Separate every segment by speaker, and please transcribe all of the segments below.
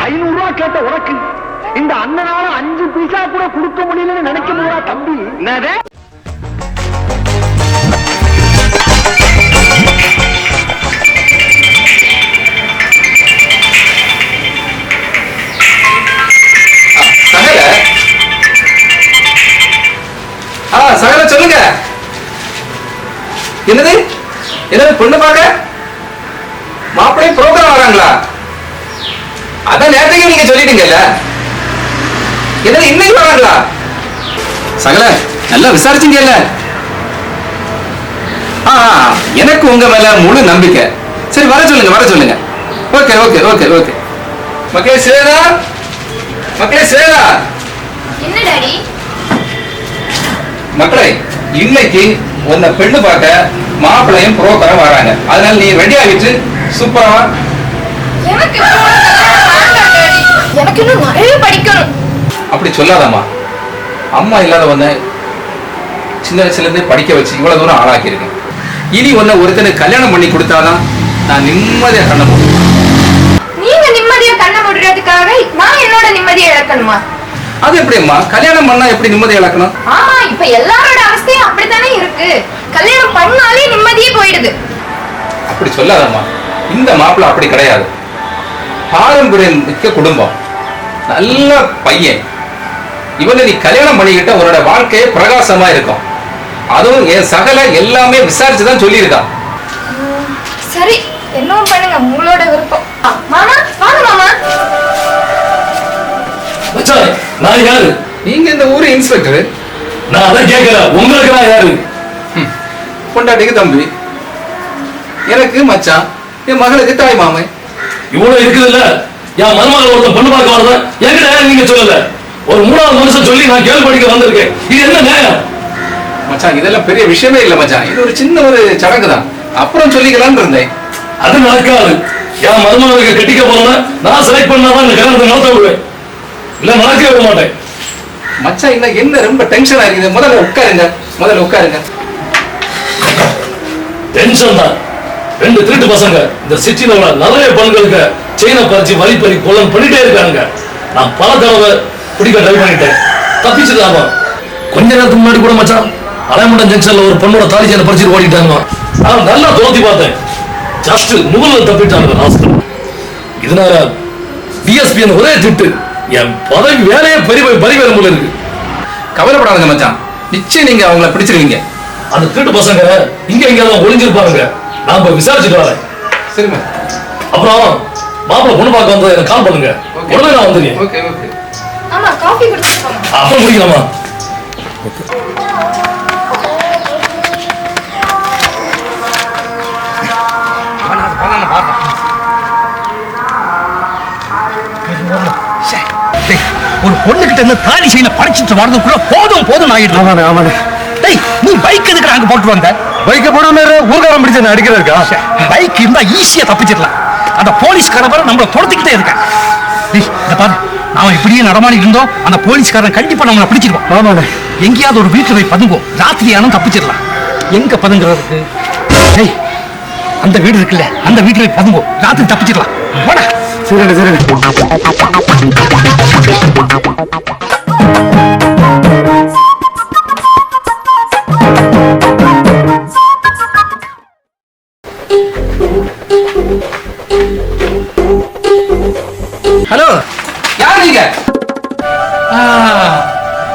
Speaker 1: 500 ரூபாய் கேட்ட உனக்கு இந்த அண்ணனால 5 பைசா கூட கொடுக்க முடியலன்னு நினைக்க முடியா தம்பி? என்னது?
Speaker 2: சகல சொல்லுங்க. என்னது என்னது பொண்ணு பார்க்க மாப்பிள்ளை புரோக்கர் வராங்களா? அதான் நேரத்துக்கு நீங்க சொல்லிட்டீங்கல்ல. என்னது இன்னைக்கு வராங்களா? சகல நல்லா விசாரிச்சீங்கல்ல. எனக்கு உங்க மேல முழு நம்பிக்கை. சரி வர சொல்லுங்க வர சொல்லுங்க. Okay okay okay okay. மக்களே சேரா மக்களே சேரா.
Speaker 3: என்ன டாடி?
Speaker 2: மக்களே இன்னைக்கு உன்னை பெண்ணு பார்க்க மாப்பிள்ளையும் புரோக்கரும் வராங்க. அதனால நீ ரெடி ஆகிட்டு சூப்பரா.
Speaker 3: எனக்கு இன்னும் நிறைய படிக்கணும்.
Speaker 2: அப்படி சொல்லாதம்மா. அம்மா இல்லாத உன்னை சின்ன வயசுல இருந்து படிக்க வச்சு இவ்வளவு தூரம் ஆளாக்கி இருக்கேன். இனி உன்னை ஒருத்தனுக்கு கல்யாணம் பண்ணி கொடுத்தாதான் நான் நிம்மதியா கண்ண முடியும்.
Speaker 3: நீங்க நிம்மதியா கண்ண முடிறதுக்காக நான் என்னோட நிம்மதியை இழக்கணுமா?
Speaker 2: அது எப்படிம்மா? கல்யாணம் பண்ணா எப்படி நிம்மதி இழக்கணும்?
Speaker 3: ஆமா, இப்ப எல்லாரோட அவஸ்தையும் அப்படித்தானே இருக்கு. கல்யாணம் பண்ணாலே நிம்மதியே போயிடுது.
Speaker 2: அப்படி சொல்லாதம்மா. இந்த மாப்பிள்ளை அப்படி கிடையாது. பாரம்பரியம் மிக்க குடும்பம், நல்ல பையன். இவனை நீ கல்யாணம் பண்ணிக்கிட்ட உன்னோட வாழ்க்கையே பிரகாசமா இருக்கும். அதுவும் என் சகல எல்லாமே விசாரிச்சுதான் சொல்லியிருக்கான்.
Speaker 3: சரி, என்னவும் பண்ணுங்க, உங்களோட விருப்பம். மாமா வாங்க மாமா.
Speaker 4: மச்சான் நான் யாரு?
Speaker 2: நீங்க இந்த ஊரு இன்ஸ்பெக்டர்.
Speaker 4: நான் அதான் கேட்கிறேன், உங்களுக்கு நான் யாரு?
Speaker 2: பொண்டாட்டிக்கு தம்பி, எனக்கு மச்சான், என் மகளுக்கு தாய் மாமன்.
Speaker 4: இவ்வளவு இருக்குதுல்ல. என் மருமகள் ஒருத்தன் பொண்ணு பார்க்க வரத என்கிட்ட நீங்க சொல்லல. ஒரு 3வது மனுஷன் சொல்லி நான் கேள்விப்படிக்க வந்திருக்கேன். இது என்ன நியாயம்?
Speaker 2: மச்சான் இதெல்லாம் பெரிய விஷயமே இல்ல மச்சான். இது ஒரு சின்ன ஒரு சடங்கு தான். அப்புறம் சொல்லிக்கலாம்னு இருந்தேன்.
Speaker 4: அது நடக்காது. என் மருமகளுக்கு கட்டிக்க போறேன்னா நான் செலக்ட் பண்ணாதான் இந்த கல்யாணத்தை நடத்த விடுவேன். இல்ல நடக்கவே விட மாட்டேன்.
Speaker 2: மச்சான் இன்னும் என்ன ரொம்ப டென்ஷனா இருக்குது. முதல்ல உட்காருங்க, முதல்ல உட்காருங்க.
Speaker 4: டென்ஷன் தான். 2 திருட்டு பசங்க இந்த சிட்டில உள்ள நிறைய பெண்களுக்கு செயினை பறிச்சு வழிப்பறி கொள்ளம் பண்ணிட்டே இருக்காங்க. நான் பல தடவை பிடிக்க ட்ரை பண்ணிட்டேன், தப்பிச்சுட்டாங்க. கொஞ்ச நேரத்துக்கு முன்னாடி கூட மச்சான் அலைமண்டம் ஜங்ஷன்ல ஒரு பொண்ணோட தாலி செயினை பறிச்சு ஓடிட்டாங்க. நான் நல்லா தோத்தி பார்த்தேன். ஜஸ்ட் நூல்ல தப்பிட்டாங்க லாஸ்ட். இதனால டிஎஸ்பி ஒரே திட்டு. என் பதவி வேலையே பறிவேற போல இருக்கு.
Speaker 2: கவலைப்படாதுங்க மச்சான், நிச்சயம் நீங்க அவங்கள பிடிச்சிருவீங்க.
Speaker 4: அந்த திருட்டு பசங்க இங்க எங்கேயாவது ஒளிஞ்சிருப்பாங்க. நான் போய் விசாரிச்சுட்டு வரேன்.
Speaker 2: சரிம்மா.
Speaker 4: அப்புறம் மாப்பிள்ளை பொண்ணு பார்க்க வந்து எனக்கு கால் பண்ணுங்க. உடனே நான் வந்துடுறேன்.
Speaker 2: Okay okay.
Speaker 3: ஆமா, காஃபி குடிச்சிட்டு போங்க.
Speaker 4: அப்புறம் குடிக்கலாமா?
Speaker 1: ஒரு பொண்ணுகிட்ட இருந்து தாலி செய்ய படிச்சுட்டு வரதுக்குள்ள போதும் போதும் ஆயிடுச்சு. ஆமாண்ணே ஆமாண்ணே. டேய், நீ பைக் எதுக்கு அங்க போட்டு வந்த? பைக்கை போடாம ஊர்காரம் பிடிச்ச நான் அடிக்கிறதுக்கா? பைக் இருந்தா ஈஸியா தப்பிச்சிடலாம். அந்த போலீஸ்காரன் நம்மள துரத்திக்கிட்டே இருக்கான். இத பாரு, நாம இப்படியே நடமாடி இருந்தோம், அந்த போலீஸ்காரன் கண்டிப்பா நம்மளை பிடிச்சிருவோம். ஆமாண்ணே. எங்கேயாவது ஒரு வீட்டுல போய் பதுங்குவோம், ராத்திரியானும் தப்பிச்சிடலாம். எங்க பதுங்குறதுக்கு? டேய், அந்த வீடு இருக்குல்ல, அந்த வீட்டுல போய் பதுங்குவோம், ராத்திரி தப்பிச்சிடலாம். போடா. சரி சரி.
Speaker 2: ஹலோ, யார் நீங்க?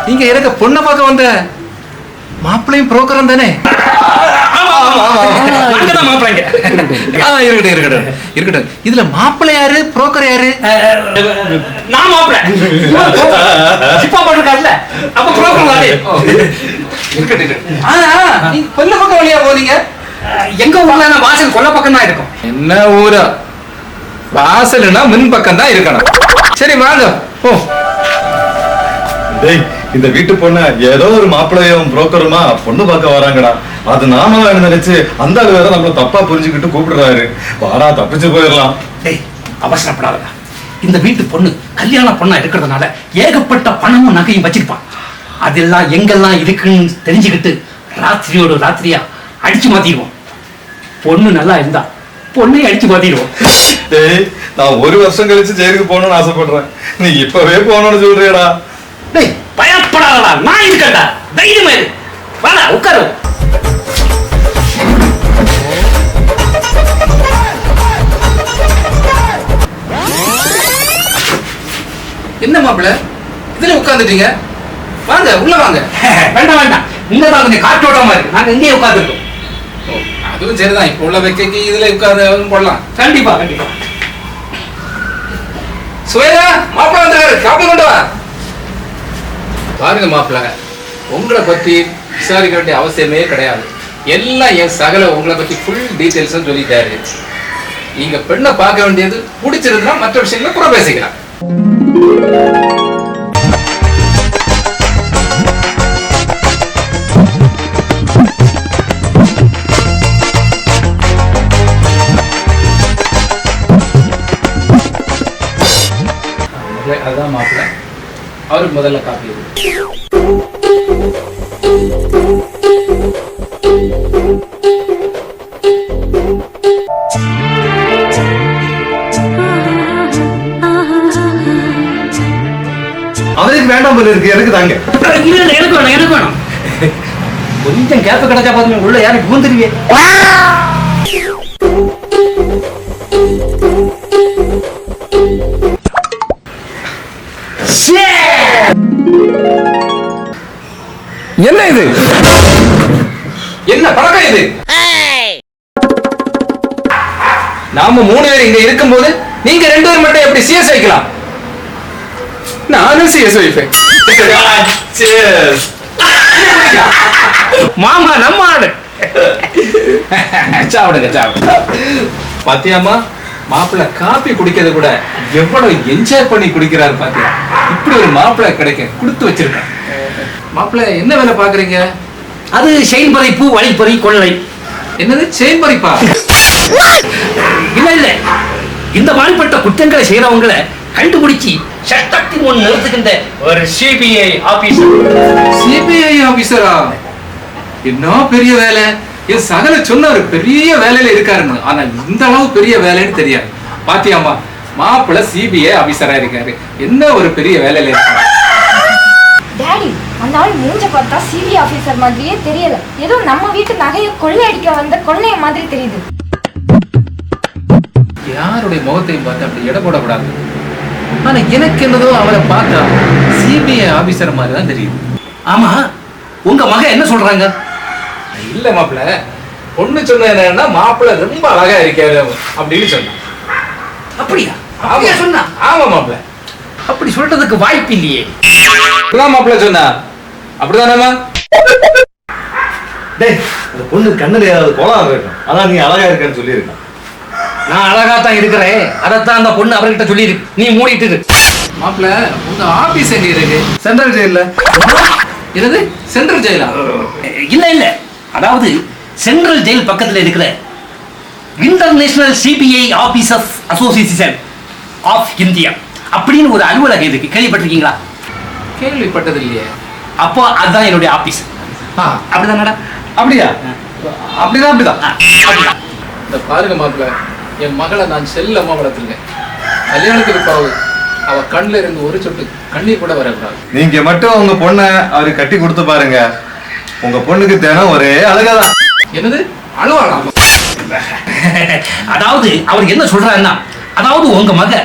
Speaker 2: நீங்க எனக்கு பொண்ணை பார்க்க வந்த மாப்பிள்ளையும் புரோக்கரும் தானே? இருக்கட்டும். இதுல மாப்பிள்ளை யாரு, புரோக்கர் யாரு?
Speaker 1: நான் மாப்பிள்ளை. சிப்பா போட்டுருக்காருல்ல, அப்ப புரோக்கர் தானே.
Speaker 2: இருக்கட்டும். நீங்க கொல்ல பக்கம் வழியா போறீங்க?
Speaker 1: எங்க ஊர்ல வாசல் கொல்ல பக்கம் தான் இருக்கும்.
Speaker 2: என்ன ஊரா? வாசல்னா மின் பக்கம் தான் இருக்கணும். சரி வாங்க போ.
Speaker 5: டேய், இந்த வீட்டு பொண்ணு ஏதோ ஒரு மாப்பிள்ளையும் புரோக்கருமா பொண்ணு பார்க்க வராங்கடா. அது நாம நினைச்சு அந்த ஆளு வேற நம்மள தப்பா புரிஞ்சுக்கிட்டு கூப்பிடுறாரு. வாடா தப்பிச்சு போயிடலாம்.
Speaker 1: டேய், அவசரப்படாதடா. இந்த வீட்டு பொண்ணு கல்யாண பொண்ணா இருக்கிறதுனால ஏகப்பட்ட பணமும் நகையும் வச்சிருப்பான். அதெல்லாம் எங்கெல்லாம் இருக்குன்னு தெரிஞ்சுக்கிட்டு ராத்திரியோட ராத்திரியா அடிச்சு மாத்திடுவோம். பொண்ணு நல்லா இருந்தா பொண்ணை அடிச்சு மாத்திடுவோம்.
Speaker 5: டேய், நான் 1 வருஷம் கழிச்சு ஜெயிலுக்கு போகணும்னு ஆசைப்படுறேன். நீ இப்பவே போகணும்னு சொல்றியடா.
Speaker 1: டேய் பயப்படாதடா, நான் இருக்கேன்டா, தைரியமா இரு. வாடா உட்காரு.
Speaker 2: என்ன மாப்பிள்ள இதுல உட்கார்ந்துட்டீங்க? வாங்க உள்ள வாங்க.
Speaker 1: வேண்டாம் வேண்டாம், இங்கதான் கொஞ்சம் காற்றோட்டமா இருக்கு, நாங்க இங்கேயே உட்காந்துருக்கோம்.
Speaker 2: அதுவும் சரிதான், இப்ப உள்ள வைக்க இதுல உட்கார்ந்து போடலாம்.
Speaker 1: கண்டிப்பா கண்டிப்பா.
Speaker 2: சுவேதா, மாப்பிள்ள வந்தாரு, காப்பி கொண்டு வா. பாருங்க மாப்பிள்ள, உங்களை பத்தி விசாரிக்க வேண்டிய அவசியமே கிடையாது. எல்லாம் என் சகல உங்களை பத்தி ஃபுல் டீடைல்ஸ் சொல்லிட்டாரு. நீங்க பெண்ணை பார்க்க வேண்டியது, பிடிச்சிருந்தா மற்ற விஷயங்களை கூட பேசிக்கலாம். அதான் மாப்பிள்ள, அவருக்கு முதல்ல காப்பி.
Speaker 5: அவருக்கு வேண்டாம் போல இருக்கு, எனக்கு தாங்க.
Speaker 1: இல்ல இல்ல, எனக்கு வேணும் எனக்கு வேணும். கொஞ்சம் கேப் கிடைச்சா பாருங்க, உள்ள யாரும் பூந்துருவியே.
Speaker 2: என்ன இது? என்ன பழக்கம் இது? நாம 3 பேர் இங்க இருக்கும்போது நீங்க 2 பேர் மட்டும் எப்படி சிஎஸ் வைக்கலாம்? நானும் சிஎஸ் வைப்பேன்.
Speaker 1: மாமா நம்ம ஆளு.
Speaker 2: சாப்பிடுங்க சாப்பிடுங்க. பாத்தியாமா, மாப்பிள்ள காப்பி குடிக்கிறது கூட எவ்வளவு என்ஜாய் பண்ணி குடிக்கிறாரு பாத்தியா? இப்படி ஒரு மாப்பிள்ள கிடைக்க கொடுத்து வச்சிருக்கேன். மாப்பிள்ள என்ன வேலை பாக்குறீங்க?
Speaker 1: அது செயின் பறிப்பு, வழிப்பறி, கொள்ளை.
Speaker 2: என்னது செயின் பறிப்பா?
Speaker 1: இல்ல இல்ல, இந்த மாதிரிப்பட்ட குற்றங்களை செய்யறவங்களை கண்டுபிடிச்சு சட்டத்தின் முன் நிறுத்துகின்ற ஒரு சிபிஐ ஆபீசர்.
Speaker 2: சிபிஐ ஆபீசரா? என்ன பெரிய வேலை! என் சகல சொன்னாரு பெரிய வேலையில இருக்காருன்னு. ஆனா இந்த அளவு பெரிய வேலைன்னு தெரியாது. பாத்தியாமா, மாப்பிள்ள சிபிஐ ஆபீசரா இருக்காரு. என்ன ஒரு பெரிய வேலையில இருக்காரு.
Speaker 3: டாடி, அந்த ஆள் மூஞ்ச பார்த்தா சிபிஐ ஆபீசர் மாதிரியே தெரியல. ஏதோ நம்ம வீட்டு நகையை கொள்ளையடிக்க வந்த கொள்ளைய மாதிரி தெரியுது.
Speaker 2: யாருடைய முகத்தையும் பார்த்து அப்படி எடை போடக்கூடாது. ஆனா எனக்கு என்னதோ அவரை பார்த்தா சிபிஐ ஆபீசர் மாதிரி தான் தெரியுது.
Speaker 1: ஆமா, உங்க மகன் என்ன சொல்றாங்க?
Speaker 2: இல்ல மாப்பிள்ள, பொண்ணு சொன்ன என்னன்னா மாப்பிள்ள ரொம்ப அழகா இருக்காரு அப்படின்னு சொன்னான்.
Speaker 1: அப்படியா?
Speaker 2: ஆமா
Speaker 1: அப்படியா சொன்னா?
Speaker 2: ஆமா மாப்பிள்ள,
Speaker 1: அப்படி சொல்றதுக்கு வாய்ப்பு இல்லையே.
Speaker 2: அப்படிதான் மாப்பிள்ள சொன்னா. அப்படிதானேமா?
Speaker 5: டேய், அந்த பொண்ணு கண்ணுல ஏதாவது கோளாறு இருக்கும், அதான் நீ அழகா இருக்கன்னு சொல்லியிருக்கான்.
Speaker 1: நான் அழகா தான் இருக்கிறேன், அதைத்தான் அந்த பொண்ணு அவர்கிட்ட சொல்லியிருக்கு. நீ மூடிட்டு இரு.
Speaker 2: மாப்பிள்ள, உங்க ஆபீஸ் எங்க இருக்கு?
Speaker 5: சென்ட்ரல் ஜெயில.
Speaker 2: என்னது சென்ட்ரல் ஜெயிலா?
Speaker 1: இல்ல இல்ல, அதாவது சென்ட்ரல் ஜெயில் பக்கத்துல இருக்கிற international CBI officers association of India அப்படின்னு ஒரு அலுவலகம் இருக்கு. கேள்விப்பட்டிருக்கீங்களா?
Speaker 2: கேள்விப்பட்டது இல்லையே.
Speaker 1: அப்போ அதுதான் என்னுடைய ஆபீஸ். அப்படிதானடா?
Speaker 5: அப்படியா? அப்படிதான் அப்படிதான்.
Speaker 1: அப்படிதான்.
Speaker 2: இந்த பாருங்க மாப்பிள்ள, என் மகளை நான் செல்லம்மா வளர்த்துருக்கேன். கல்யாணத்துக்கு பிறகு அவ கண்ணுல இருந்து ஒரு சொட்டு கண்ணீர் கூட வரக்கூடாது.
Speaker 5: நீங்க மட்டும் உங்க பொண்ணை அவருக்கு கட்டி கொடுத்து பாருங்க, உங்க பொண்ணுக்கு தினம் ஒரே அழகாதான்.
Speaker 2: என்னது அழுவாளாம்?
Speaker 1: அதாவது அவர் என்ன சொல்றாருன்னா, அதாவது உங்க மக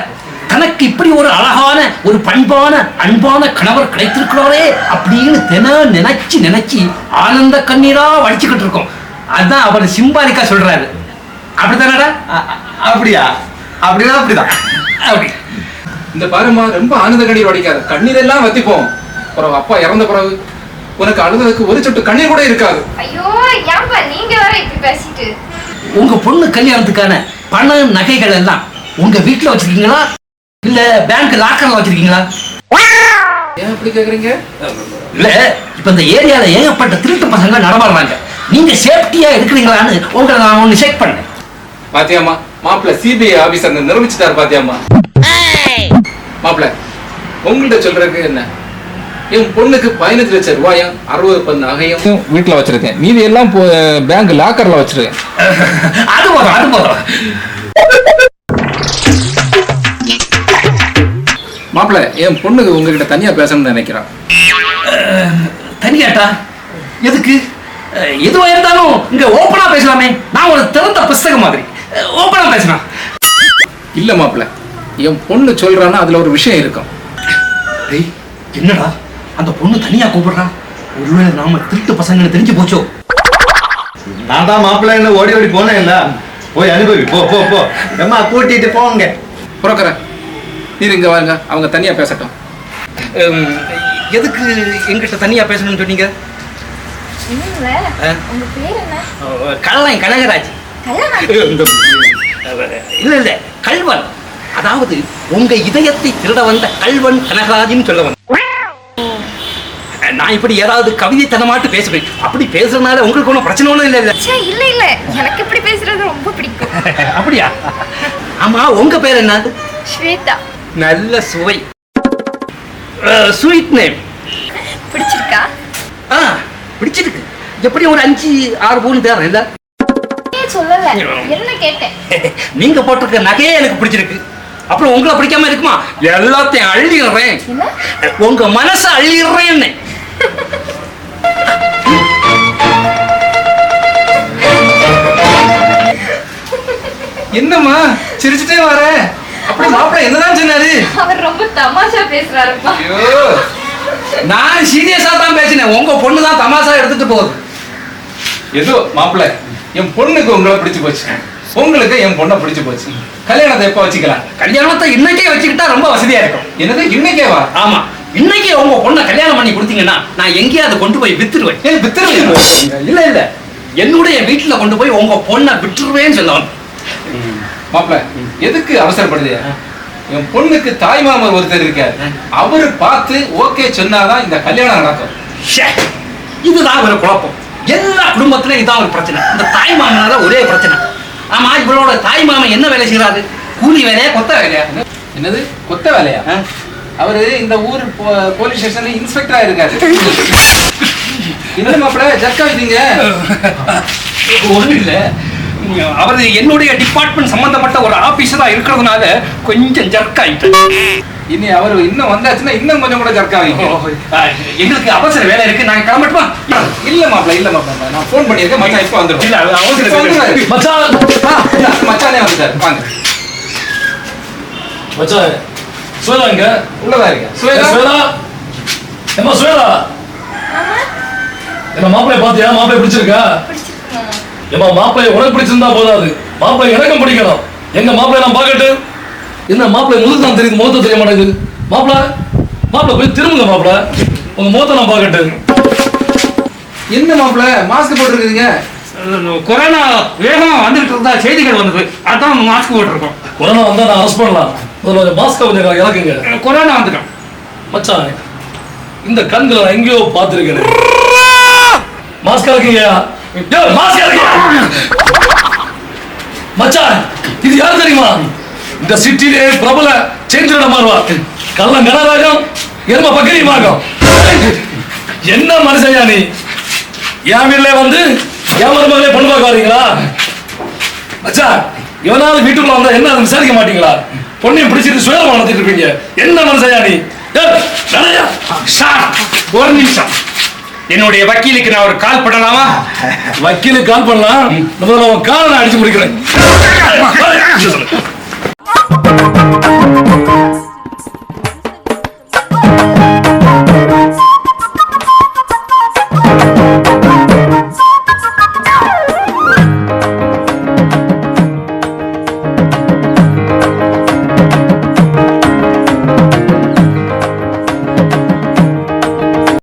Speaker 1: தனக்கு இப்படி ஒரு அழகான, ஒரு பண்பான, அன்பான கணவர் கிடைத்திருக்கிறாரே அப்படின்னு தினம் நினைச்சு நினைச்சு ஆனந்த கண்ணீரா வடிச்சுக்கிட்டு இருக்கோம். அதான் அவர் சிம்பாலிக்கா சொல்றாரு. அப்படித்தானடா?
Speaker 5: அப்படியா? அப்படிதான் அப்படிதான்.
Speaker 1: அப்படி.
Speaker 2: இந்த பாருமா, ரொம்ப ஆனந்த கண்ணீர் வடிக்காது, கண்ணீர் எல்லாம் வத்திப்போம். பிறகு அப்பா இறந்த பிறகு உனக்கு அழுததுக்கு ஒரு சொட்டு கண்ணீர் கூட இருக்காது.
Speaker 3: ஐயோ, ஏன்பா நீங்க வேற இப்படி பேசிட்டு?
Speaker 1: உங்க பொண்ணு கல்யாணத்துக்கான பணம் நகைகள் எல்லாம் உங்க வீட்டுல வச்சிருக்கீங்களா, இல்ல பேங்க் லாக்கர்ல வச்சிருக்கீங்களா?
Speaker 2: ஏன் அப்படி கேக்குறீங்க?
Speaker 1: இல்ல, இப்ப இந்த ஏரியால ஏகப்பட்ட திருட்டு பசங்க நடமாடுறாங்க. நீங்க சேஃப்டியா இருக்கிறீங்களான்னு உங்களை நான் ஒண்ணு செக் பண்ணேன்.
Speaker 2: பாத்தியாமா, மாப்பிள்ள சிபிஐ ஆபீசர் நிரூபிச்சுட்டாரு. பாத்தியாமா மாப்பிள்ள, உங்கள்கிட்ட சொல்றதுக்கு என்ன, என் பொண்ணுக்கு 15 லட்சம் ரூபாயும் 60 பவுன் நகையும் வீட்டுல வச்சிருக்கேன். மீதி எல்லாம் பேங்க் லாக்கர்ல வச்சிருக்கேன்.
Speaker 1: அது போதும், அது போதும்.
Speaker 2: மாப்பிள்ள என் பொண்ணுக்கு உங்ககிட்ட தனியா பேசணும்னு நினைக்கிறான்.
Speaker 1: தனியாட்டா? எதுக்கு? எதுவா இருந்தாலும் இங்க ஓப்பனா பேசலாமே. நான் ஒரு திறந்த புஸ்தகம் மாதிரி ஓப்பனா பேசலாம்.
Speaker 2: இல்ல மாப்பிள்ள, என் பொண்ணு சொல்றான்னா அதுல ஒரு விஷயம் இருக்கும்.
Speaker 1: டேய், என்னடா அந்த பொண்ணு தனியா கூப்பிடுறா? ஒருவேளை நாம திருட்டு பசங்கன்னு தெரிஞ்சு போச்சோ?
Speaker 5: நான் தான் மாப்பிள்ளை என்ன ஓடி ஓடி போனேன் இல்ல, போய் அனுபவி. போ போ போ, அம்மா கூட்டிட்டு போங்க.
Speaker 2: புரோக்கர, நீர் இங்க வாங்க, அவங்க தனியா பேசட்டும்.
Speaker 1: எதுக்கு என்கிட்ட தனியா பேசணும்னு சொன்னீங்க?
Speaker 3: என்னங்க உங்க பேர் என்ன?
Speaker 1: கள்ளன் கனகராஜ். இல்ல இல்ல, கல்வன். அதாவது உங்க இதயத்தை திருட வந்த கல்வன் கனகராஜின்னு சொல்ல வந்த. நான் இப்படி ஏதாவது கவிதைத்தனமாட்டு பேசுவேன். அப்படி பேசுறதுனால உங்களுக்கு ஒன்றும் பிரச்சனை ஒன்றும் இல்லை.
Speaker 3: இல்ல இல்ல, எனக்கு இப்படி பேசுறது ரொம்ப பிடிக்கும்.
Speaker 1: அப்படியா? ஆமா, உங்க பேர் என்ன?
Speaker 3: ஸ்வேதா.
Speaker 1: நல்ல சுவை, ஸ்வீட் நேம்.
Speaker 3: பிடிச்சிருக்கா?
Speaker 1: பிடிச்சிருக்கு. எப்படி ஒரு 5-6 பூன் தேர் இல்ல?
Speaker 3: சொல்லல, என்ன கேட்டேன்.
Speaker 1: நீங்க போட்டிருக்க நகையே எனக்கு பிடிச்சிருக்கு. அப்புறம் உங்களை பிடிக்காம இருக்குமா? எல்லாத்தையும் அள்ளிடுறேன். உங்க மனசை அள்ளிடுறேன்.
Speaker 2: என்னம்மா சிரிச்சுட்டே வர? அப்படி மாப்பிள்ள என்னதான் சொன்னாரு?
Speaker 3: அவர் ரொம்ப தமாஷா பேசுறாருப்பா.
Speaker 2: ஐயோ,
Speaker 1: நான் சீரியஸா தான் பேசினேன். உங்க பொண்ணு தான் தமாஷா எடுத்துட்டு போகுது.
Speaker 2: ஏதோ மாப்பிள்ள, என் பொண்ணுக்கு உங்களை பிடிச்சு போச்சு, உங்களுக்கு என் பொண்ணை பிடிச்சு போச்சு. கல்யாணத்தை எப்ப வச்சுக்கலாம்?
Speaker 1: கல்யாணத்தை இன்னைக்கே வச்சுக்கிட்டா ரொம்ப வசதியா இருக்கும்.
Speaker 2: என்னது இன்னைக்கே வா?
Speaker 1: ஆமா, இன்னைக்கு உங்க பொண்ணை கல்யாணம் பண்ணி கொடுத்தீங்கன்னா நான் எங்கேயாவது கொண்டு போய் வித்துருவேன். இல்ல இல்ல, என்னுடைய வீட்டுல கொண்டு போய் உங்க பொண்ணை விட்டுருவேன்னு சொல்லுவாங்க.
Speaker 2: மாப்பிள்ள, எதுக்கு அவசரப்படுது? என் பொண்ணுக்கு தாய் மாமன் ஒருத்தர் இருக்காரு, அவரு பார்த்து ஓகே சொன்னாதான் இந்த கல்யாணம் நடக்கும்.
Speaker 1: இதுதான் ஒரு குழப்பம். எல்லா குடும்பத்திலும் இதான் ஒரு பிரச்சனை. இந்த தாய் மாமனால ஒரே பிரச்சனை. ஆமா, இவளோட தாய் மாமன் என்ன வேலை செய்யறாரு? கூலி வேலையா, கொத்த வேலையா?
Speaker 2: என்னது கொத்த வேலையா? அவரு இந்த ஊர் போலீஸ் ஸ்டேஷன்ல இன்ஸ்பெக்டரா இருக்காரு. என்ன மாப்பிள்ள ஜக்கா வைத்தீங்க?
Speaker 1: ஒண்ணும் இல்ல, அவரு என்னுடைய டிபார்ட்மெண்ட் சம்பந்தப்பட்ட ஒரு ஆபீஸரா இருக்கிறதுனால கொஞ்சம் ஜர்க் ஆயிட்டு.
Speaker 2: இனி அவர் இன்னும் வந்தாச்சுன்னா இன்னும் கொஞ்சம் கூட ஜர்க்கா வைங்க.
Speaker 1: எங்களுக்கு அவசர வேலை இருக்கு, நாங்க கிளம்பட்டுமா?
Speaker 2: இல்ல மாப்பிள்ள, இல்ல மாப்பிள்ள, நான் போன் பண்ணியிருக்கேன். மச்சான் இப்ப வந்துடும்.
Speaker 1: இல்ல, அவசர
Speaker 4: மச்சான்,
Speaker 2: மச்சானே வந்துட்டாரு, வாங்க.
Speaker 4: மச்சான் சுவேதா இங்க
Speaker 2: உள்ளதா இருக்க.
Speaker 4: சுவேதா, ஏம்மா சுவேதா, என்ன மாப்பிளைய பாத்தியா? மாப்பிளைய பிடிச்சிருக்கா? ஏம்மா மாப்பிளைய உனக்கு பிடிச்சிருந்தா போதாது, மாப்பிள்ளை எனக்கும் பிடிக்கணும். எங்க மாப்பிள்ளை நான் பாக்கட்டு. என்ன மாப்பிள்ளை முதுகு தான் தெரியுது, முகத்தை தெரிய மாட்டேங்குது. மாப்பிள்ளை போய் திரும்புங்க மாப்பிள்ளை, உங்க முகத்தை நான் பாக்கட்டு.
Speaker 2: என்ன மாப்பிள்ள மாஸ்க் போட்டுருக்கீங்க?
Speaker 1: கொரோனா வேகமா வந்துட்டு இருந்தா செய்திகள் வந்தது, அதான் மாஸ்க் போட்டிருக்கோம்.
Speaker 4: கொரோனா வந்தா நான் அரெஸ்ட் பண்ணலாம். முதல்ல மாஸ்கை கொஞ்சம் இறக்குங்க.
Speaker 1: கொரோனா வந்துட்டோம்.
Speaker 4: மச்சான், இந்த கண்களை நான் எங்கேயோ பார்த்திருக்கேன். மாஸ்க் இறக்குங்க. மாஸ்க் இறக்குங்க. மச்சான், இது யாரு தெரியுமா? இந்த சிட்டிலே பிரபல சேஞ்சோட மாறுவா கள்ள கனராகம் எரும பக்கரியுமாகும். என்ன மனுஷயா நீ? என் வீட்டுல வந்து என் மருமகளே பொண்ணு பார்க்க வரீங்களா? மச்சான், இவனாவது வீட்டுக்குள்ள வந்தா என்ன விசாரிக்க மாட்டீங்களா? பொண்ணையும் பிடிச்சிட்டு சுயமா நடத்திட்டு இருப்பீங்க. என்ன மனுஷயா நீ?
Speaker 1: ஒரு நிமிஷம், என்னுடைய வக்கீலுக்கு நான் ஒரு கால் பண்ணலாமா?
Speaker 4: வக்கீலுக்கு கால் பண்ணலாம். நம்ம காலை நான் அடிச்சு முடிக்கிறேன்.